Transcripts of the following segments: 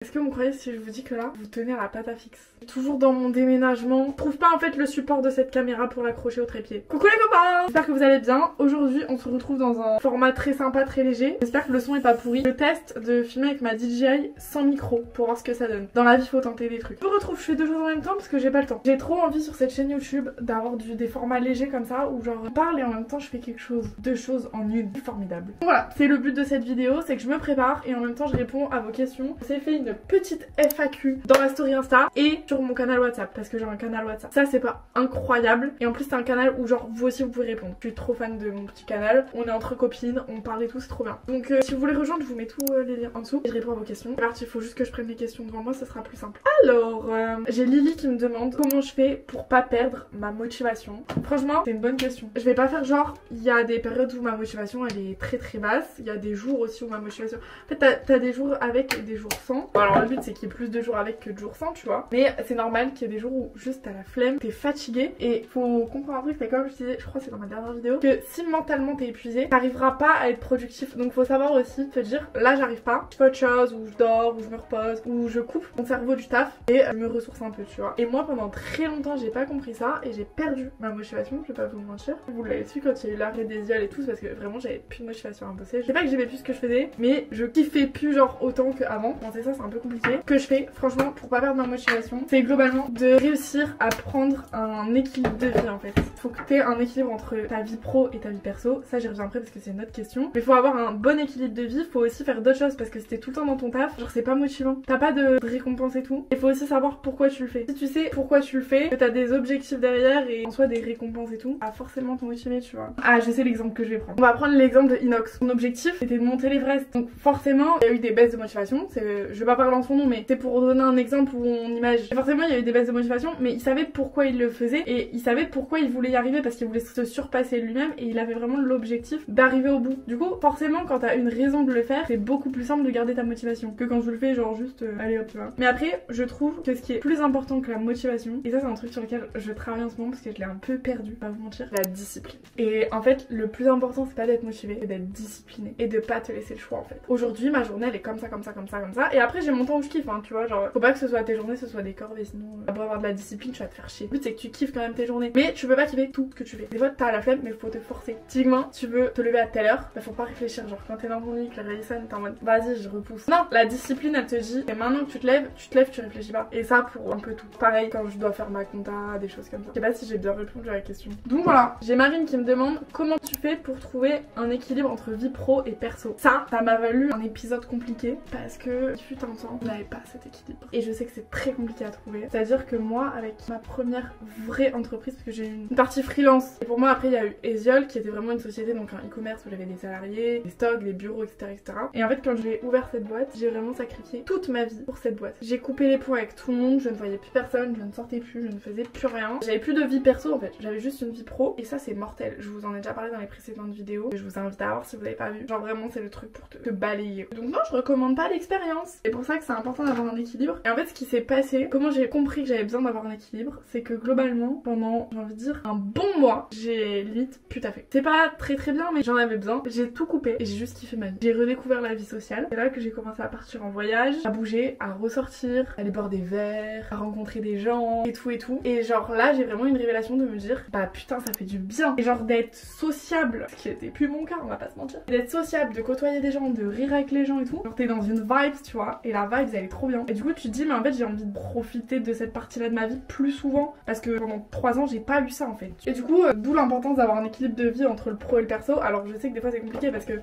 Est-ce que vous croyez si je vous dis que là, vous tenez à la pâte à fixe? Toujours dans mon déménagement. Je trouve pas en fait le support de cette caméra pour l'accrocher au trépied. Coucou les copains! J'espère que vous allez bien. Aujourd'hui, on se retrouve dans un format très sympa, très léger. J'espère que le son est pas pourri. Je teste de filmer avec ma DJI sans micro pour voir ce que ça donne. Dans la vie, faut tenter des trucs. Je vous retrouve, je fais deux choses en même temps parce que j'ai pas le temps. J'ai trop envie sur cette chaîne YouTube d'avoir des formats légers comme ça où genre je parle et en même temps je fais quelque chose. Deux choses en une. Formidable. Voilà, c'est le but de cette vidéo, c'est que je me prépare et en même temps je réponds à vos questions. J'ai fait une petite FAQ dans la story Insta et sur mon canal WhatsApp parce que j'ai un canal WhatsApp. Ça c'est pas incroyable et en plus c'est un canal où genre vous aussi vous pouvez répondre. Je suis trop fan de mon petit canal, on est entre copines, on parle et tout, c'est trop bien. Donc si vous voulez rejoindre, je vous mets tous les liens en dessous et je réponds à vos questions. C'est parti, il faut juste que je prenne les questions devant moi, ça sera plus simple. Alors, j'ai Lily qui me demande comment je fais pour pas perdre ma motivation. Franchement, c'est une bonne question. Je vais pas faire genre, il y a des périodes où ma motivation elle est très basse, il y a des jours aussi où ma motivation... En fait t'as des jours avec et des jours sans. Bon, alors le but c'est qu'il y ait plus de jours avec que de jours sans, tu vois. Mais c'est normal qu'il y ait des jours où juste t'as la flemme, t'es fatigué. Et faut comprendre un truc, c'est comme je disais, je crois que c'est dans ma dernière vidéo, que si mentalement t'es épuisé, t'arriveras pas à être productif. Donc faut savoir aussi te dire, là j'arrive pas, je fais autre chose, ou je dors, ou je me repose, ou je coupe mon cerveau du taf et je me ressource un peu, tu vois. Et moi pendant très longtemps j'ai pas compris ça et j'ai perdu ma motivation, je vais pas vous mentir. Vous l'avez su quand il y a eu l'arrêt des yeux et tout, parce que vraiment j'avais plus de motivation à bosser. Je sais pas que j'aimais plus ce que je faisais, mais je kiffais plus genre autant qu'avant. Bon c'est ça, c'est un peu compliqué. Ce que je fais franchement pour pas perdre ma motivation, c'est globalement de réussir à prendre un équilibre de vie en fait. Faut que t'aies un équilibre entre ta vie pro et ta vie perso. Ça j'y reviens après parce que c'est une autre question. Mais faut avoir un bon équilibre de vie, faut aussi faire d'autres choses parce que si t'es tout le temps dans ton taf, genre c'est pas motivant. T'as pas de récompense et tout. Il faut aussi savoir pourquoi tu le fais. Si tu sais pourquoi tu le fais, que t'as des objectifs derrière et en soi des récompenses et tout, à forcément te motiver, tu vois. Ah, je sais l'exemple que je vais prendre. On va prendre l'exemple de Inox. Son objectif c'était de monter l'Everest. Donc forcément, il y a eu des baisses de motivation. Je vais pas parler en son nom, mais c'est pour donner un exemple où on imagine. Forcément, il y a eu des baisses de motivation, mais il savait pourquoi il le faisait et il savait pourquoi il voulait y arriver parce qu'il voulait se surpasser lui-même et il avait vraiment l'objectif d'arriver au bout. Du coup, forcément, quand t'as une raison de le faire, c'est beaucoup plus simple de garder ta motivation que quand je le fais, genre juste allez hop, tu vois. Mais après, je trouve que ce qui est plus important que la motivation, et ça c'est un truc sur lequel je travaille en ce moment parce que je l'ai un peu perdu, pas vous mentir, la discipline. Et en fait, le plus important c'est pas d'être motivé, c'est d'être discipliné et de pas te laisser le choix en fait. Aujourd'hui, ma journée elle est comme ça, comme ça, comme ça, comme ça. Et après, j'ai mon temps où je kiffe, hein, tu vois. Genre, faut pas que ce soit tes journées, ce soit des corvées, sinon, pour avoir de la discipline, tu vas te faire chier. Le but c'est que tu kiffes quand même tes journées, mais tu peux pas kiffer tout ce que tu fais. Des fois, t'as la flemme, mais faut te forcer. Typiquement, tu veux te lever à telle heure, bah faut pas réfléchir. Genre, quand t'es dans ton lit, que la réveil sonne, t'es en mode vas-y, je repousse. Non, la discipline elle te dit, et maintenant que tu te lèves, tu réfléchis pas. Et ça pour un peu tout. Pareil quand je dois faire ma compta, des choses comme ça. Je sais pas si j'ai bien répondu à la question. Donc voilà, j'ai Marine qui me demande comment tu fais pour trouver un équilibre entre vie pro et perso. Ça m'a valu un épisode compliqué parce que il fut un temps, on n'avait pas cet équilibre. Et je sais que c'est très compliqué à trouver. C'est-à-dire que moi, avec ma première vraie entreprise, parce que j'ai eu une partie freelance, et pour moi après il y a eu Eziol qui était vraiment une société, donc un e-commerce où j'avais des salariés, des stocks, des bureaux, etc. Et en fait quand j'ai ouvert cette boîte, j'ai vraiment sacrifié toute ma vie pour cette boîte. J'ai coupé les ponts avec tout le monde, je ne voyais plus personne, je ne sortais plus, je ne faisais plus rien. J'avais plus de vie perso en fait, j'avais juste une vie pro et ça c'est mortel. Je vous en ai déjà parlé dans les précédentes vidéos et je vous invite à voir si vous l'avez pas vu. Genre vraiment c'est le truc pour te balayer. Donc non, je recommande pas l'expérience. C'est pour ça que c'est important d'avoir un équilibre. Et en fait ce qui s'est passé, comment j'ai compris que j'avais besoin d'avoir un équilibre, c'est que globalement pendant, j'ai envie de dire, un bon mois, j'ai limite plus taffé. C'est pas très bien mais j'en avais besoin. J'ai tout coupé et j'ai juste kiffé ma vie. J'ai redécouvert la vie sociale. C'est là que j'ai commencé à partir en voyage, à bouger, à ressortir, à aller boire des verres, à rencontrer des gens et tout et tout. Et genre là j'ai vraiment une révélation de me dire bah putain ça fait du bien. Et genre d'être sociable, ce qui était plus mon cas, on va pas se mentir. D'être sociable, de côtoyer des gens, de rire avec les gens et tout. Genre t'es dans une vibe tu vois. Et la vibe elle est trop bien. Et du coup tu te dis mais en fait j'ai envie de profiter de cette partie là de ma vie plus souvent. Parce que pendant 3 ans j'ai pas eu ça en fait. Et du coup d'où l'importance d'avoir un équilibre de vie entre le pro et le perso. Alors je sais que des fois c'est compliqué parce que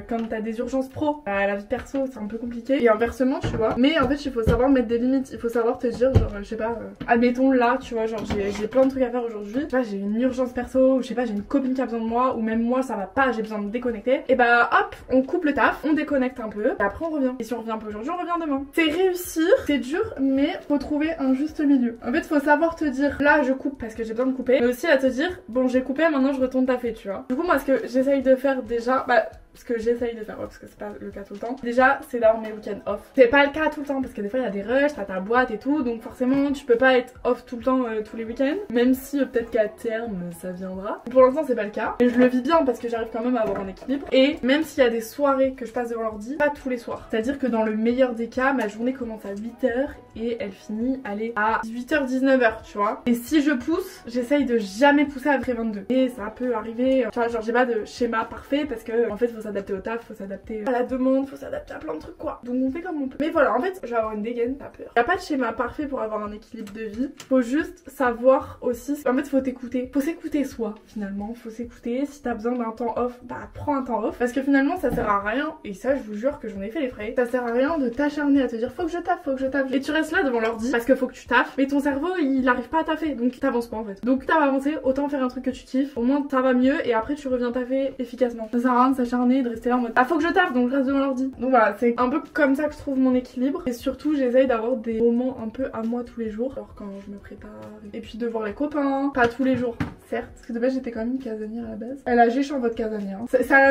quand t'as des urgences pro, la vie perso c'est un peu compliqué. Et inversement tu vois. Mais en fait il faut savoir mettre des limites. Il faut savoir te dire genre je sais pas, admettons là tu vois genre j'ai plein de trucs à faire aujourd'hui. Tu vois j'ai une urgence perso, ou je sais pas j'ai une copine qui a besoin de moi, ou même moi ça va pas, j'ai besoin de me déconnecter. Et bah hop on coupe le taf, on déconnecte un peu et après on revient. Et si on revient pas aujourd'hui on revient demain. C'est réussir, c'est dur mais faut trouver un juste milieu. En fait faut savoir te dire là je coupe parce que j'ai besoin de couper, mais aussi à te dire bon j'ai coupé maintenant je retourne taffer tu vois. Du coup moi ce que j'essaye de faire déjà, bah ce que j'essaye de faire, parce que c'est pas le cas tout le temps, déjà c'est d'avoir mes week-ends off. C'est pas le cas tout le temps parce que des fois il y a des rushs, t'as ta boîte et tout, donc forcément tu peux pas être off tout le temps tous les week-ends, même si peut-être qu'à terme ça viendra. Pour l'instant c'est pas le cas, et je le vis bien parce que j'arrive quand même à avoir un équilibre. Et même s'il y a des soirées que je passe devant l'ordi, pas tous les soirs. C'est-à-dire que dans le meilleur des cas, ma journée commence à 8h et elle finit, allez, à 18h, 19h, tu vois. Et si je pousse, j'essaye de jamais pousser après 22. Et ça peut arriver, tu vois, genre j'ai pas de schéma parfait parce que en fait faut s'adapter au taf, faut s'adapter à la demande, faut s'adapter à plein de trucs quoi. Donc on fait comme on peut. Mais voilà, en fait, je vais avoir une dégaine, pas peur. Y a pas de schéma parfait pour avoir un équilibre de vie. Faut juste savoir aussi, en fait faut t'écouter. Faut s'écouter soi finalement, faut s'écouter. Si t'as besoin d'un temps off, bah prends un temps off. Parce que finalement ça sert à rien, et ça je vous jure que j'en ai fait les frais. Ça sert à rien de t'acharner à te dire faut que je taffe, faut que je taffe. Et tu restes là devant l'ordi parce que faut que tu taffes, mais ton cerveau il arrive pas à taffer, donc t'avances pas en fait. Donc t'as avancé, autant faire un truc que tu kiffes, au moins ça va mieux et après tu reviens taffer efficacement. Ça sert à rien de s'acharner, de rester là en mode ah faut que je taffe donc je reste devant l'ordi. Donc voilà, c'est un peu comme ça que je trouve mon équilibre, et surtout j'essaye d'avoir des moments un peu à moi tous les jours, alors quand je me prépare, et puis de voir les copains, pas tous les jours certes, parce que de base j'étais quand même une casanière à la base. Elle a géchant votre casanière, hein.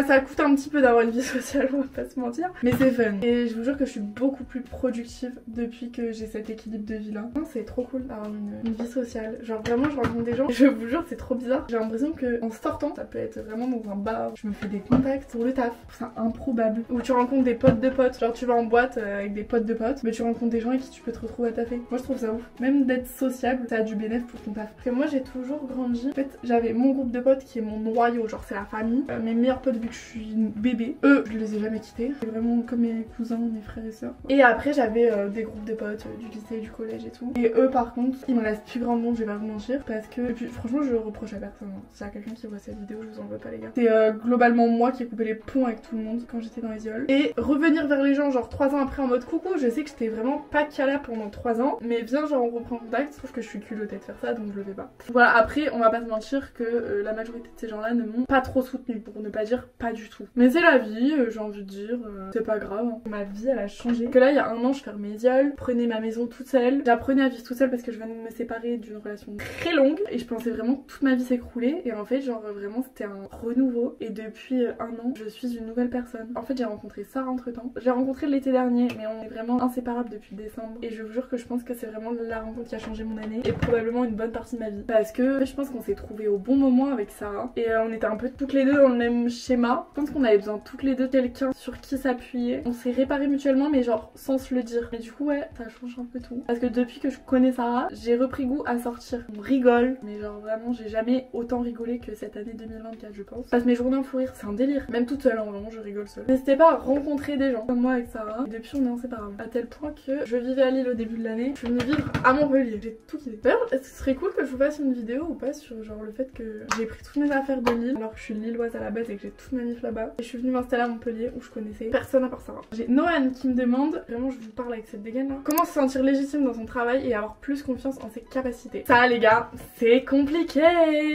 Ça coûte un petit peu d'avoir une vie sociale, on va pas se mentir, mais c'est fun. Et je vous jure que je suis beaucoup plus productive depuis que j'ai cet équilibre de vie là. C'est trop cool d'avoir une vie sociale, genre vraiment je rencontre des gens, je vous jure c'est trop bizarre. J'ai l'impression que en sortant, ça peut être vraiment dans un bar, je me fais des contacts pour le taf, c'est improbable. Ou tu rencontres des potes de potes, genre tu vas en boîte avec des potes de potes, mais tu rencontres des gens avec qui tu peux te retrouver à taffer. Moi je trouve ça ouf, même d'être sociable, ça a du bénéfice pour ton taf. Parce que moi j'ai toujours grandi, en fait j'avais mon groupe de potes qui est mon noyau, genre c'est la famille. Mes meilleurs potes depuis que je suis une bébé, eux je les ai jamais quittés, c'est vraiment comme mes cousins, mes frères et sœurs. Et après j'avais des groupes de potes du lycée, du collège et tout. Et eux par contre, il me reste plus grand monde, je vais pas vous mentir, parce que, et puis franchement je reproche à personne, hein. S'il y a quelqu'un qui voit cette vidéo, je vous en veux pas les gars. C'est globalement moi qui ai coupé les ponts avec tout le monde quand j'étais dans les yeux. Et revenir vers les gens genre 3 ans après en mode coucou, je sais que j'étais vraiment pas cala pendant 3 ans, mais viens genre on reprend contact, sauf que je suis culottée de faire ça donc je le fais pas. Voilà, après on va pas se mentir que la majorité de ces gens là ne m'ont pas trop soutenue, pour ne pas dire pas du tout. Mais c'est la vie, j'ai envie de dire, c'est pas grave, hein. Ma vie elle a changé. Que là il y a un an je fermais mes yeux, prenais ma maison toute seule, j'apprenais à vivre toute seule parce que je venais de me séparer d'une relation très longue et je pensais vraiment que toute ma vie s'écroulait, et en fait genre vraiment c'était un renouveau, et depuis un an je suis une nouvelle personne. En fait j'ai rencontré Sarah entre temps, j'ai rencontré l'été dernier mais on est vraiment inséparables depuis décembre, et je vous jure que je pense que c'est vraiment la rencontre qui a changé mon année et probablement une bonne partie de ma vie, parce que je pense qu'on s'est trouvés au bon moment avec Sarah, et on était un peu toutes les deux dans le même schéma. Je pense qu'on avait besoin toutes les deux de quelqu'un sur qui s'appuyer, on s'est réparé mutuellement mais genre sans se le dire, mais du coup ouais ça change un peu tout, parce que depuis que je connais Sarah j'ai repris goût à sortir. On rigole, mais genre vraiment j'ai jamais autant rigolé que cette année 2024 je pense. Je passe mes journées en fou rire, c'est un délire, même toute seule, hein, vraiment je rigole seule. N'hésitez pas à rencontrer des gens comme moi avec Sarah, et depuis on est inséparables, à tel point que je vivais à Lille au début de l'année, je suis venue vivre à Montpellier, j'ai tout quitté. D'ailleurs est-ce que ce serait cool que je vous fasse une vidéo ou pas sur genre le fait que j'ai pris toutes mes affaires de Lille alors que je suis lilloise à la base et que j'ai toute ma mif là-bas, et je suis venue m'installer à Montpellier où je connaissais personne à part Sarah. J'ai Noan qui me demande, vraiment je vous parle avec cette dégaine là, comment se sentir légitime dans son travail et avoir plus confiance en ses capacités. Ça les gars, c'est compliqué.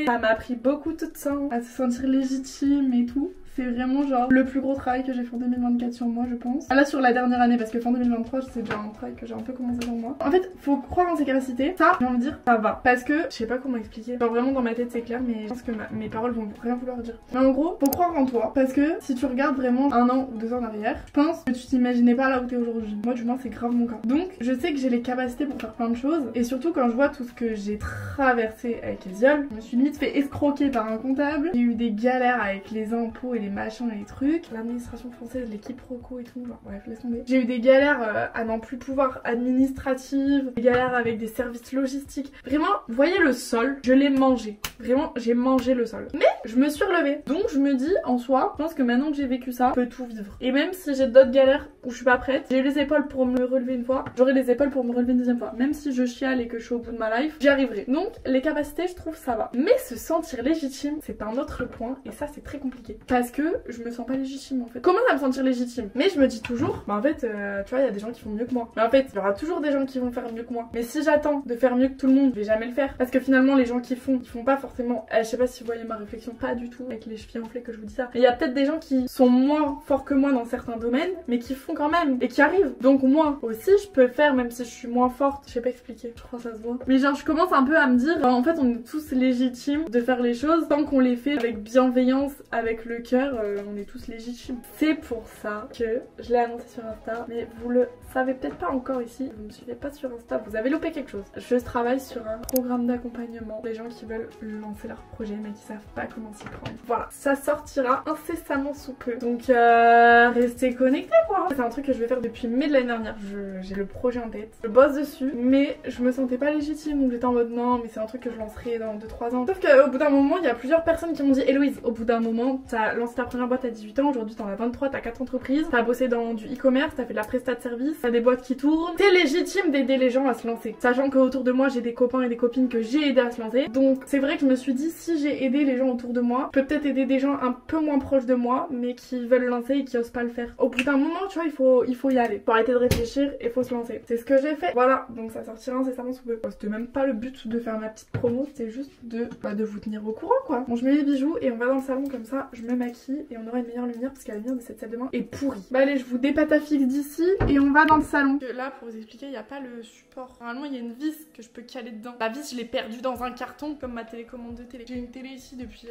Ça m'a pris beaucoup de temps à se sentir légitime et tout. C'est vraiment genre le plus gros travail que j'ai fait en 2024 sur moi je pense. Là sur la dernière année, parce que fin 2023 c'est déjà un travail que j'ai un peu commencé sur moi. En fait faut croire en ses capacités, ça j'ai envie de dire ça va. Parce que je sais pas comment expliquer, genre vraiment dans ma tête c'est clair, mais je pense que mes paroles vont rien vouloir dire. Mais en gros faut croire en toi, parce que si tu regardes vraiment 1 an ou 2 ans en arrière, je pense que tu t'imaginais pas là où t'es aujourd'hui. Moi du moins c'est grave mon cas. Donc je sais que j'ai les capacités pour faire plein de choses, et surtout quand je vois tout ce que j'ai traversé avec les viols, je me suis limite fait escroquer par un comptable. J'ai eu des galères avec les impôts et les machins et les trucs, l'administration française, les quiproquos et tout, genre bref laisse tomber. J'ai eu des galères à n'en plus pouvoir administratives, des galères avec des services logistiques. Vraiment, vous voyez le sol, je l'ai mangé. Vraiment, j'ai mangé le sol. Mais je me suis relevée. Donc je me dis en soi, je pense que maintenant que j'ai vécu ça, je peux tout vivre. Et même si j'ai d'autres galères où je suis pas prête, j'ai eu les épaules pour me relever une fois, j'aurai les épaules pour me relever une deuxième fois. Même si je chiale et que je suis au bout de ma life, j'y arriverai. Donc les capacités, je trouve ça va. Mais se sentir légitime, c'est un autre point, et ça c'est très compliqué. Parce que je me sens pas légitime en fait. Comment ça me sentir légitime? Mais je me dis toujours, bah en fait, tu vois, il y a des gens qui font mieux que moi. Mais en fait, il y aura toujours des gens qui vont faire mieux que moi. Mais si j'attends de faire mieux que tout le monde, je vais jamais le faire. Parce que finalement, les gens qui font, ils font pas forcément. Je sais pas si vous voyez ma réflexion, pas du tout avec les chevilles enflées que je vous dis ça. Mais il y a peut-être des gens qui sont moins forts que moi dans certains domaines, mais qui font quand même et qui arrivent. Donc moi aussi, je peux faire, même si je suis moins forte. Je sais pas expliquer, je crois que ça se voit. Mais genre, je commence un peu à me dire, en fait, on est tous légitimes de faire les choses tant qu'on les fait avec bienveillance, avec le cœur. étrangère, on est tous légitimes. C'est pour ça que je l'ai annoncé sur Insta, mais vous le savez peut-être pas encore ici, vous me suivez pas sur Insta, vous avez loupé quelque chose. Je travaille sur un programme d'accompagnement pour les gens qui veulent lancer leur projet mais qui savent pas comment s'y prendre. Voilà, ça sortira incessamment sous peu. Donc restez connectés quoi. C'est un truc que je vais faire depuis mai de l'année dernière. J'ai le projet en tête, je bosse dessus, mais je me sentais pas légitime, donc j'étais en mode non, mais c'est un truc que je lancerai dans 2-3 ans. Sauf qu'au bout d'un moment, il y a plusieurs personnes qui m'ont dit Héloïse, au bout d'un moment, t'as lancé ta première boîte à 18 ans, aujourd'hui t'en as 23, t'as 4 entreprises, t'as bossé dans du e-commerce, t'as fait de la prestat de service, t'as des boîtes qui tournent. T'es légitime d'aider les gens à se lancer. Sachant qu'autour de moi, j'ai des copains et des copines que j'ai aidé à se lancer. Donc c'est vrai que je me suis dit, si j'ai aidé les gens autour de moi, je peux peut-être aider des gens un peu moins proches de moi, mais qui veulent lancer et qui osent pas le faire. Au bout d'un moment, tu vois, il faut y aller. Faut arrêter de réfléchir et faut se lancer. C'est ce que j'ai fait. Voilà, donc ça sortira incessamment sous peu. C'était même pas le but de faire ma petite promo, c'était juste de vous tenir au courant quoi. Bon, je mets les bijoux et on va dans le salon comme ça, je me maquille et on aura une meilleure lumière parce que la lumière de cette salle de bain est pourrie. Bah allez, je vous dépatafixe d'ici et on va dans le salon. Là, pour vous expliquer, il n'y a pas le support. Normalement, il y a une vis que je peux caler dedans. La vis, je l'ai perdue dans un carton comme ma télécommande de télé. J'ai une télé ici depuis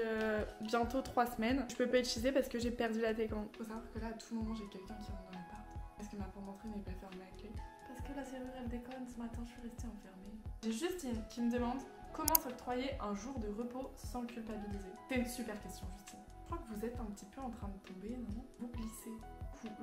bientôt 3 semaines. Je peux pas utiliser parce que j'ai perdu la télécommande. Faut savoir que là, à tout moment, j'ai quelqu'un qui rentre dans l'appart parce que ma porte d'entrée n'est pas fermée à clé. Parce que la serrure, elle déconne. Ce matin, je suis restée enfermée. J'ai Justine qui me demande comment s'octroyer un jour de repos sans culpabiliser. C'est une super question, Justine. Je crois que vous êtes un petit peu en train de tomber, non? Vous glissez.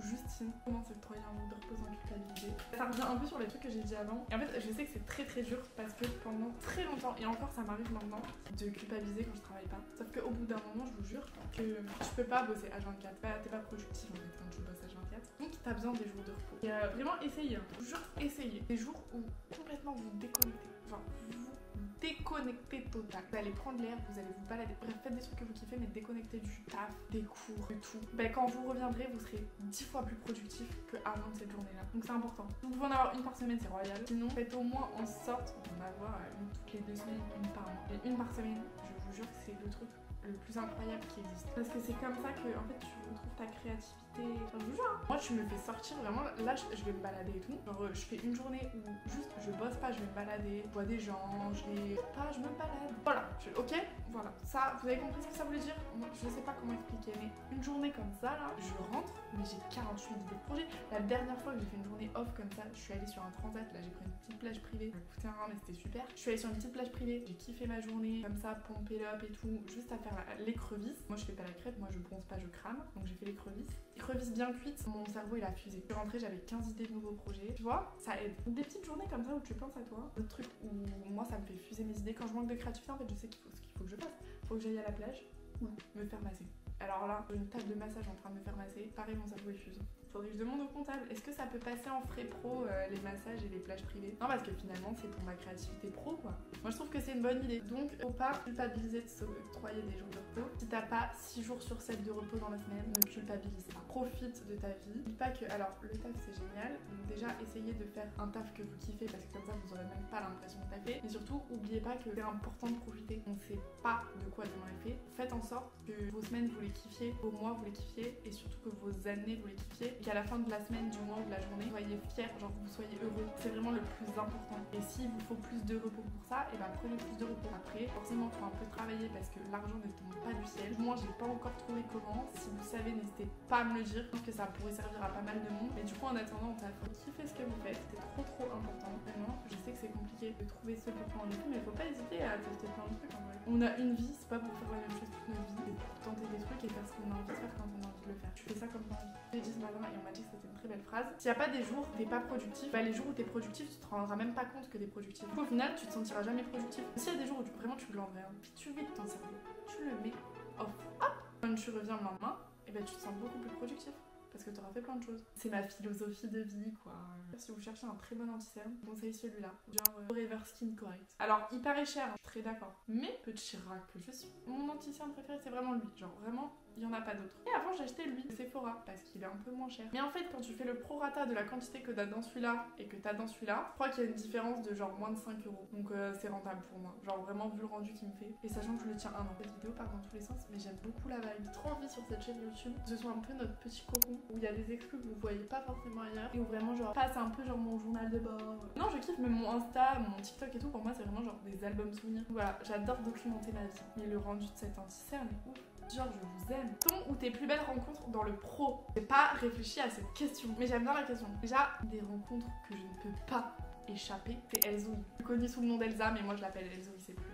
Justine, comment s'octroyer un jour de repos sans culpabiliser. Ça revient un peu sur les trucs que j'ai dit avant. Et en fait, je sais que c'est très dur parce que pendant très longtemps, et encore ça m'arrive maintenant, de culpabiliser quand je travaille pas. Sauf qu'au bout d'un moment, je vous jure que tu peux pas bosser H24. T'es pas productif en fait quand tu bosses H24. Donc t'as besoin des jours de repos. Et vraiment essayez, hein. Je vous jure, essayez. Des jours où complètement vous déconnectez. Genre, vous déconnecter total. Vous allez prendre l'air, vous allez vous balader. Bref, faites des trucs que vous kiffez, mais déconnectez du taf, des cours, de tout. Ben, quand vous reviendrez, vous serez 10 fois plus productif qu'avant cette journée-là. Donc c'est important. Si vous pouvez en avoir une par semaine, c'est royal. Sinon, faites au moins en sorte d'en avoir une toutes les 2 semaines, une par mois. Et une par semaine, je vous jure que c'est le truc le plus incroyable qui existe. Parce que c'est comme ça que en fait tu retrouves ta créativité. Enfin, je vous jure, hein. Moi tu me fais sortir vraiment. Là je vais me balader et tout. Genre je fais une journée où juste je bosse pas, je vais me balader, je vois des gens, je me balade. Voilà, ok, voilà. Ça, vous avez compris ce que ça voulait dire? Moi je sais pas comment expliquer, mais une journée comme ça là, je rentre, mais j'ai 48 idées de projet. La dernière fois que j'ai fait une journée off comme ça, je suis allée sur un transat, là j'ai pris une petite plage privée. Ça coûtait un rein mais c'était super. Je suis allée sur une petite plage privée, j'ai kiffé ma journée, comme ça, pomper up et tout, juste à faire l'écrevisse. Moi je fais pas la crêpe, moi je bronze pas, je crame. Donc j'ai fait l'écrevisse. Écrevisse bien cuite, mon cerveau il a fusé. Je suis rentrée, j'avais 15 idées de nouveaux projets. Tu vois, ça aide. Des petites journées comme ça où tu penses à toi. D'autres trucs où moi ça me fait fuser mes idées. Quand je manque de créativité, en fait je sais qu'il faut que je fasse. Faut que j'aille à la plage ou me faire masser. Alors là, une table de massage en train de me faire masser. Pareil, mon cerveau il fuse. Faudrait que je demande au comptable, est-ce que ça peut passer en frais pro les massages et les plages privées? Non, parce que finalement c'est pour ma créativité pro quoi. Moi je trouve que c'est une bonne idée. Donc faut pas culpabiliser de s'octroyer des jours de repos. Si t'as pas 6 jours sur 7 de repos dans la semaine, ne culpabilise pas. Profite de ta vie. Dis pas que, alors le taf c'est génial, donc déjà essayez de faire un taf que vous kiffez parce que comme ça vous aurez même pas l'impression de taffer. Mais surtout oubliez pas que c'est important de profiter. On sait pas de quoi demain est fait. Faites en sorte que vos semaines vous les kiffiez, vos mois vous les kiffiez et surtout que vos années vous les kiffiez. Qu'à la fin de la semaine, du mois ou de la journée, soyez fiers, genre vous soyez heureux. C'est vraiment le plus important. Et s'il vous faut plus de repos pour ça, et ben prenez plus de repos. Après, forcément, il faut un peu travailler parce que l'argent ne tombe pas du ciel. Moi, j'ai pas encore trouvé comment. Si vous savez, n'hésitez pas à me le dire. Je pense que ça pourrait servir à pas mal de monde. Mais du coup, en attendant, faut kiffer ce que vous faites. C'est trop important. Vraiment, je sais que c'est compliqué de trouver ce pourquoi on est fait, mais faut pas hésiter à tester plein de trucs en vrai. On a une vie, c'est pas pour faire la même chose toute notre vie. C'est pour tenter des trucs et faire ce qu'on a envie de faire quand on a envie de le faire. Tu fais ça comme t'as envie. J'ai dit ce matin et on m'a dit que c'était une très belle phrase. S'il n'y a pas des jours où t'es pas productif, bah les jours où t'es productif, tu te rendras même pas compte que t'es productif. Au final, tu te sentiras jamais productif. S'il y a des jours où vraiment tu glandes rien, puis tu vides ton cerveau, tu le mets off. Hop! Quand tu reviens le lendemain, et ben tu te sens beaucoup plus productif. Parce que tu auras fait plein de choses. C'est ma philosophie de vie, quoi. Si vous cherchez un très bon anti-cerne, je vous conseille celui-là. Genre Forever Skin Correct. Alors, il paraît cher, je suis très d'accord. Mais, petit rat que je suis, mon anti-cerne préféré, c'est vraiment lui. Genre, vraiment, il n'y en a pas d'autre. Et avant, j'ai acheté lui, Sephora, parce qu'il est un peu moins cher. Mais en fait, quand tu fais le prorata de la quantité que t'as dans celui-là et que t'as dans celui-là, je crois qu'il y a une différence de genre moins de 5 €. Donc, c'est rentable pour moi. Genre, vraiment, vu le rendu qu'il me fait. Et sachant que je le tiens un an. Cette vidéo part dans tous les sens, mais j'aime beaucoup la vibe. J'ai trop envie sur cette chaîne YouTube. Ce soit un peu notre petit cocon où il y a des exclus que vous voyez pas forcément ailleurs et où vraiment genre passe un peu genre mon journal de bord. Non, je kiffe même mon Insta, mon TikTok et tout. Pour moi c'est vraiment genre des albums souvenirs. Voilà, j'adore documenter ma vie. Mais le rendu de cet anti-cerne est ouf. genre je vous aime. Ton ou tes plus belles rencontres dans le pro? J'ai pas réfléchi à cette question, mais j'aime bien la question. Déjà, des rencontres que je ne peux pas échapper, c'est Elzoï. Connue sous le nom d'Elsa, mais moi je l'appelle Elzoï, c'est plus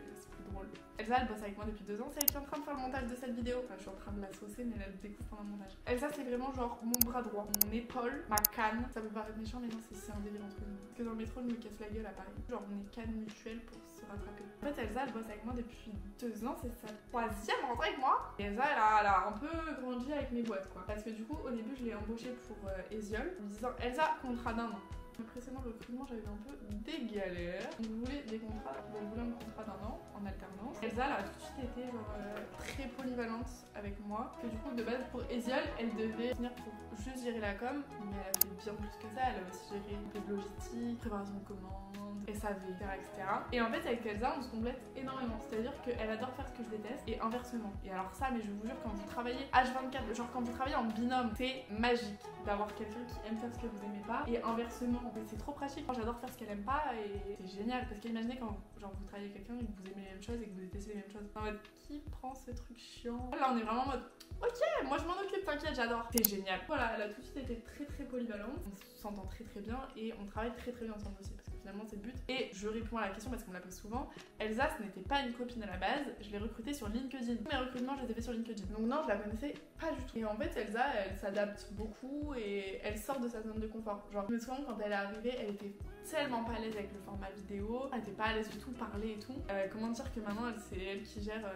drôle. Elsa, elle bosse avec moi depuis 2 ans, c'est elle qui est en train de faire le montage de cette vidéo. Enfin, je suis en train de la saucer, mais elle découvre pendant le montage. Elsa, c'est vraiment genre mon bras droit, mon épaule, ma canne. Ça peut paraître méchant, mais non, c'est un délire entre nous. Parce que dans le métro, je me casse la gueule à Paris. Genre, on est canne mutuelle pour se rattraper. En fait, Elsa, elle bosse avec moi depuis 2 ans, c'est sa 3e rentrée avec moi. Et Elsa, elle a un peu grandi avec mes boîtes, quoi. Parce que du coup, au début, je l'ai embauchée pour Esiol, en me disant Elsa, contrat d'1 an. Le précédent recrutement, j'avais un peu des galères. Donc, vous voulez des contrats, vous voulez un contrat d'1 an en alternance. Elsa, elle a tout de suite été genre, très polyvalente avec moi. Que du coup, de base, pour Esiol, elle devait venir pour juste gérer la com, mais elle a fait bien plus que ça. Elle a aussi géré des logistiques, préparation de commandes, SAV, etc. Et en fait, avec Elsa, on se complète énormément. C'est-à-dire qu'elle adore faire ce que je déteste et inversement. Et alors, ça, mais je vous jure, quand vous travaillez H24, genre quand vous travaillez en binôme, c'est magique d'avoir quelqu'un qui aime faire ce que vous aimez pas et inversement. C'est trop pratique. J'adore faire ce qu'elle aime pas et c'est génial parce qu'imaginez quand genre, vous travaillez avec quelqu'un et que vous aimez les mêmes choses et que vous détestez les mêmes choses. En mode, qui prend ce truc chiant? Là, on est vraiment en mode, ok, moi je m'en occupe, t'inquiète, j'adore. C'est génial. Voilà, elle a tout de suite été très polyvalente. On s'entend très bien et on travaille très bien ensemble aussi parce que finalement c'est le but. Et je réponds à la question parce qu'on me la pose souvent. Elsa, ce n'était pas une copine à la base, je l'ai recrutée sur LinkedIn. Mes recrutements, je les ai fait sur LinkedIn. Donc non, je la connaissais pas du tout. Et en fait, Elsa, elle s'adapte beaucoup et elle sort de sa zone de confort. Genre, je me souviens quand elle est arrivée, elle était tellement pas à l'aise avec le format vidéo, elle était pas à l'aise du tout parler et tout. Comment dire que maintenant c'est elle qui gère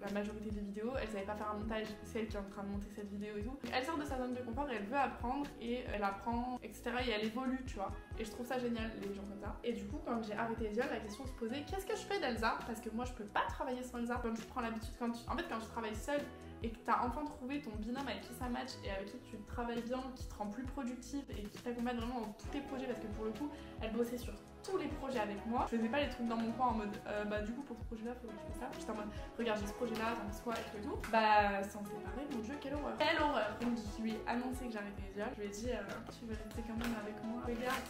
la majorité des vidéos, elle savait pas faire un montage, c'est elle qui est en train de monter cette vidéo et tout. Donc, elle sort de sa zone de confort et elle veut apprendre et elle apprend, etc. et elle évolue, tu vois. Et je trouve ça génial, les gens comme ça. Et du coup, quand j'ai arrêté Esiol, la question se posait, qu'est-ce que je fais d'Elsa? Parce que moi je peux pas travailler sans Elsa. Quand je prends l'habitude, quand tu travailles seule et que tu as enfin trouvé ton binôme avec qui ça match et avec qui tu travailles bien, qui te rend plus productive et qui t'accompagne vraiment dans tous tes projets, parce que pour le coup, elle bossait sur tous les projets avec moi. Je faisais pas les trucs dans mon coin en mode bah du coup pour ce projet là faut que tu fasses ça. J'étais en mode regarde, j'ai ce projet là, t'en penses quoi et tout. Bah s'en séparer, mon dieu, quelle horreur. Quelle horreur. Donc je lui ai annoncé que j'arrêtais Esiol. Je lui ai dit tu veux rester quand même avec moi, regarde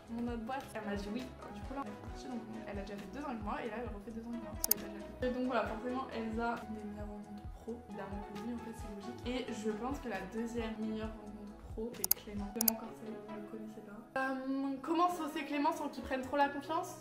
mon autre boîte. Elle m'a dit oui. Alors, du coup là on est parti, donc elle a déjà fait 2 ans avec moi et là elle refait 2 ans avec moi sur les pages. Et donc voilà, forcément Elsa, une des meilleures rencontres pro, évidemment que oui, en fait c'est logique. Et je pense que la deuxième meilleure rencontre pro c'est Clément. Clément Corset, vous ne le connaissez pas. Comment saucer Clément sans qu'il prenne trop la confiance?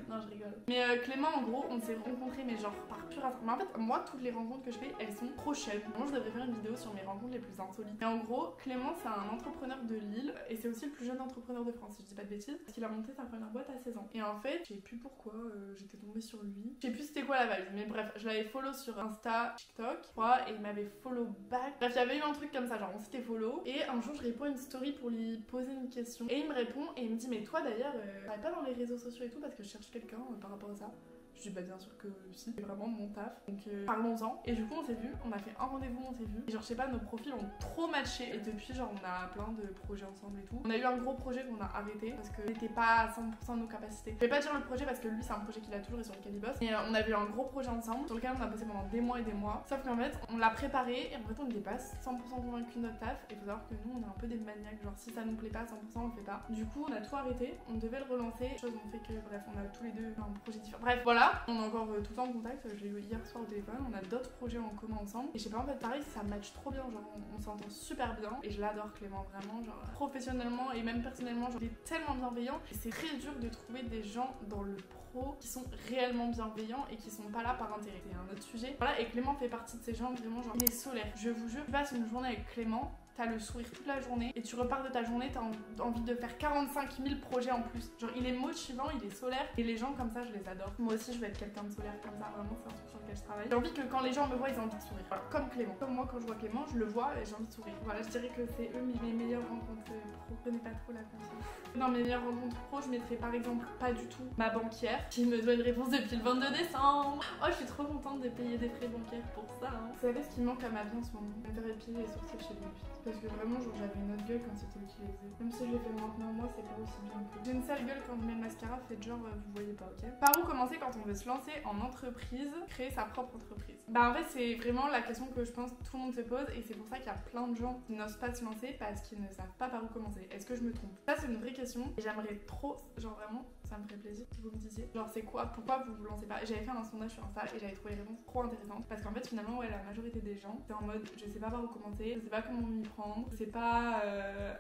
Non, je rigole. Mais Clément, en gros, on s'est rencontrés, mais genre par pur hasard. Mais en fait, moi, toutes les rencontres que je fais, elles sont prochaines. Moi, je devrais faire une vidéo sur mes rencontres les plus insolites. Mais en gros, Clément, c'est un entrepreneur de Lille et c'est aussi le plus jeune entrepreneur de France, si je dis pas de bêtises. Parce qu'il a monté sa première boîte à 16 ans. Et en fait, je sais plus pourquoi j'étais tombée sur lui. Je sais plus c'était quoi la vibe, mais bref, je l'avais follow sur Insta, TikTok, je crois, et il m'avait follow back. Bref, il y avait eu un truc comme ça, genre on s'était follow. Et un jour, je réponds à une story pour lui poser une question. Et il me répond et il me dit, mais toi d'ailleurs, travaille pas dans les réseaux sociaux et tout parce que je cherche quelqu'un par rapport à ça. Je dis bah bien sûr que si, c'est vraiment mon taf, donc parlons-en. Et du coup on s'est vu, on a fait un rendez-vous, on s'est vu. Et genre je sais pas, nos profils ont trop matché. Et depuis genre on a plein de projets ensemble et tout. On a eu un gros projet qu'on a arrêté parce que c'était pas à 100% de nos capacités. Je vais pas dire le projet parce que lui c'est un projet qu'il a toujours et sur lequel il bosse. Mais on avait eu un gros projet ensemble sur lequel on a bossé pendant des mois et des mois. Sauf qu'en fait on l'a préparé et en fait on n'était pas 100% convaincus de notre taf. Et faut savoir que nous on est un peu des maniaques, genre si ça nous plaît pas à 100% on le fait pas. Du coup on a tout arrêté, on devait le relancer. Chose on fait que bref on a tous les deux un projet différent. Bref voilà. On est encore tout le temps en contact, je l'ai eu hier soir au téléphone, on a d'autres projets en commun ensemble. Et je sais pas, en fait pareil, ça match trop bien, genre on s'entend super bien. Et je l'adore Clément, vraiment, genre professionnellement et même personnellement, genre il est tellement bienveillant. Et c'est très dur de trouver des gens dans le pro qui sont réellement bienveillants et qui sont pas là par intérêt. C'est un autre sujet. Voilà, et Clément fait partie de ces gens vraiment, genre il est solaire. Je vous jure, tu passes une journée avec Clément, t'as le sourire toute la journée et tu repars de ta journée, t'as envie de faire 45 000 projets en plus. Genre il est motivant, il est solaire et les gens comme ça je les adore. Moi aussi je veux être quelqu'un de solaire comme ça, vraiment c'est un truc sur lequel je travaille. J'ai envie que quand les gens me voient ils ont envie de sourire. Voilà, comme Clément. Comme moi quand je vois Clément, je le vois et j'ai envie de sourire. Voilà, je dirais que c'est eux mes meilleures rencontres pro. Prenez pas trop la confiance. Dans mes meilleures rencontres pro, je mettrais par exemple pas du tout ma banquière qui me doit une réponse depuis le 22 décembre. Oh je suis trop contente de payer des frais bancaires pour ça. Hein. Vous savez ce qui manque à ma vie en ce moment? Me faire épiler les sourcils chez lui. Parce que vraiment genre j'avais une autre gueule quand c'était utilisé. Même si je l'ai fait maintenant, moi c'est pas aussi bien que. J'ai une sale gueule quand je mets le mascara, faites genre vous voyez pas, ok? Par où commencer quand on veut se lancer en entreprise, créer sa propre entreprise? Bah en fait c'est vraiment la question que je pense tout le monde se pose et c'est pour ça qu'il y a plein de gens qui n'osent pas se lancer parce qu'ils ne savent pas par où commencer. Est-ce que je me trompe? Ça c'est une vraie question et j'aimerais trop genre vraiment ça me ferait plaisir que vous me disiez. Genre c'est quoi, pourquoi vous vous lancez pas. J'avais fait un sondage sur Insta et j'avais trouvé les réponses trop intéressantes parce qu'en fait finalement ouais la majorité des gens c'est en mode je sais pas par où commencer, je sais pas comment m'y prendre, je sais pas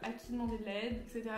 à qui demander de l'aide, etc.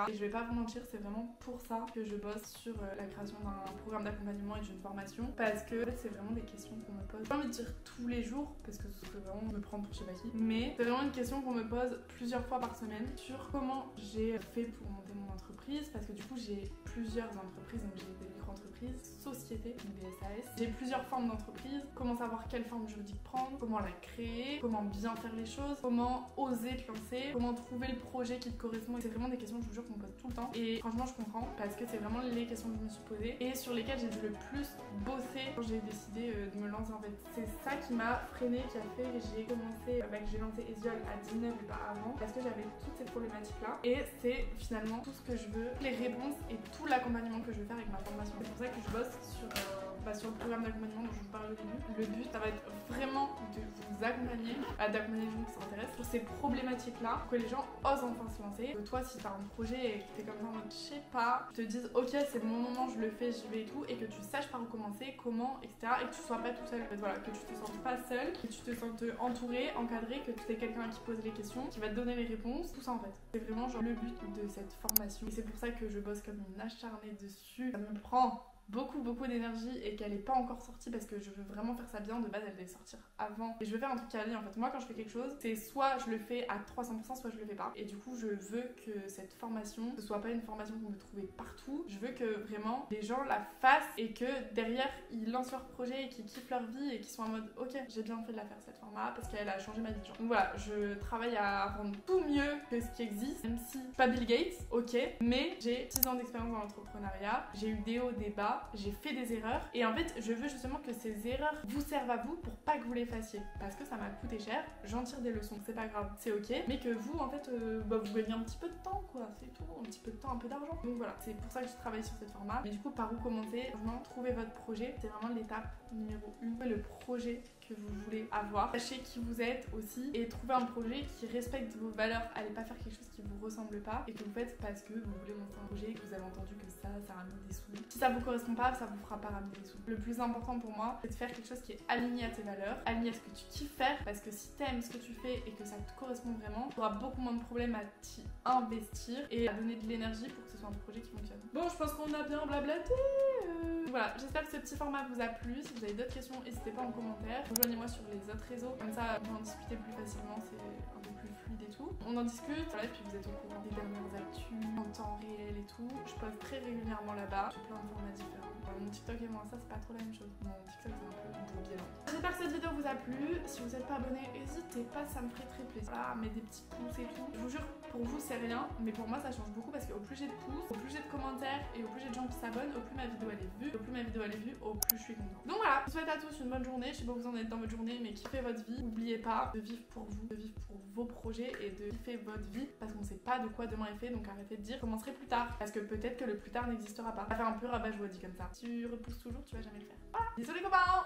Et je vais pas vous mentir, c'est vraiment pour ça que je bosse sur la création d'un programme d'accompagnement et d'une formation parce que en fait, c'est vraiment des questions qu'on me pose. J'ai pas envie de dire tous les jours parce que ce serait vraiment me prendre pour je sais pas qui, mais c'est vraiment une question qu'on me pose plusieurs fois par semaine sur comment j'ai fait pour monter mon entreprise parce que du coup j'ai plusieurs entreprises, donc j'ai des micro-entreprises, sociétés, des SAS, j'ai plusieurs formes d'entreprise, comment savoir quelle forme juridique prendre, comment la créer, comment bien faire les choses, comment oser te lancer, comment trouver le projet qui te correspond. C'est vraiment des questions, je vous jure, qu'on me pose tout le temps et franchement je comprends parce que c'est vraiment les questions que je me suis posées et sur lesquelles j'ai dû le plus bosser quand j'ai décidé de me lancer en fait. C'est ça qui m'a freinée, qui a fait que j'ai commencé, que j'ai lancé Esiol à 19 et pas avant parce que j'avais toutes ces problématiques là et c'est finalement tout ce que je veux, les réponses et tout l'accompagnement que je veux faire avec ma formation. C'est pour ça que je bosse sur le programme d'accompagnement dont je vous parlais au début. Le but ça va être vraiment de vous accompagner, d'accompagner les gens qui s'intéressent sur ces problématiques là pour que les gens osent enfin se lancer. Toi si t'as un projet et que t'es comme ça en mode je sais pas, te dises ok c'est mon moment, je le fais, j'y vais et tout et que tu saches par où commencer, comment, etc. et que tu sois pas tout seul. En fait, voilà, que tu te sentes pas seul, que tu te sentes entouré, encadré, que tu aies quelqu'un qui pose les questions, qui va te donner les réponses, tout ça en fait. C'est vraiment genre le but de cette formation et c'est pour ça que je bosse comme une acharnée dessus. Ça me prend beaucoup d'énergie et qu'elle est pas encore sortie parce que je veux vraiment faire ça bien. De base elle devait sortir avant et je veux faire un truc quali en fait. Moi quand je fais quelque chose c'est soit je le fais à 300% soit je le fais pas et du coup je veux que cette formation ce soit pas une formation qu'on peut trouver partout. Je veux que vraiment les gens la fassent et que derrière ils lancent leur projet et qu'ils kiffent leur vie et qu'ils sont en mode ok j'ai bien fait de la faire cette format parce qu'elle a changé ma vie genre. Donc voilà, je travaille à rendre tout mieux que ce qui existe même si pas Bill Gates ok mais j'ai 6 ans d'expérience dans l'entrepreneuriat, j'ai eu des hauts des bas, j'ai fait des erreurs et en fait je veux justement que ces erreurs vous servent à vous pour pas que vous les fassiez parce que ça m'a coûté cher, j'en tire des leçons, c'est pas grave, c'est ok mais que vous en fait vous gagnez un petit peu de temps quoi, c'est tout, un petit peu de temps, un peu d'argent. Donc voilà, c'est pour ça que je travaille sur cette format. Mais du coup par où commencer, vraiment trouver votre projet, c'est vraiment l'étape numéro 1, le projet que vous voulez avoir. Sachez qui vous êtes aussi et trouver un projet qui respecte vos valeurs. Allez pas faire quelque chose qui vous ressemble pas et que vous faites parce que vous voulez lancer un projet et que vous avez entendu que ça ramène des sous. Si ça vous correspond pas, ça vous fera pas ramener des sous. Le plus important pour moi, c'est de faire quelque chose qui est aligné à tes valeurs, aligné à ce que tu kiffes faire parce que si t'aimes ce que tu fais et que ça te correspond vraiment, tu auras beaucoup moins de problèmes à t'y investir et à donner de l'énergie pour que ce soit un projet qui fonctionne. Bon, je pense qu'on a bien blablaté. Voilà, j'espère que ce petit format vous a plu. Si vous avez d'autres questions, n'hésitez pas en commentaire. Rejoignez-moi sur les autres réseaux, comme ça on peut en discuter plus facilement, c'est un peu plus fluide et tout. On en discute, voilà, et puis vous êtes au courant des dernières actus en temps réel et tout. Je poste très régulièrement là-bas, j'ai plein de formats différents. Voilà, mon TikTok et moi, ça c'est pas trop la même chose. Mon TikTok c'est un peu bourbier. J'espère que cette vidéo vous a plu. Si vous n'êtes pas abonné, n'hésitez pas, ça me ferait très plaisir. Voilà, mettez des petits pouces et tout. Je vous jure, pour vous c'est rien, mais pour moi ça change beaucoup parce qu'au plus j'ai de pouces, au plus j'ai de commentaires et au plus j'ai de gens qui s'abonnent, au plus ma vidéo elle est vue, au plus ma vidéo elle est vue, au plus je suis contente. Donc voilà, je vous souhaite à tous une bonne journée. Je sais pas où vous en êtes dans votre journée, mais kiffez votre vie. N'oubliez pas de vivre pour vous, de vivre pour vos projets et de kiffer votre vie parce qu'on sait pas de quoi demain est fait. Donc arrêtez de dire je commencerai plus tard parce que peut-être que le plus tard n'existera pas. Ça fait un peu rabat-joie dit comme ça. Si tu repousses toujours, tu vas jamais le faire. Voilà, bisous les copains.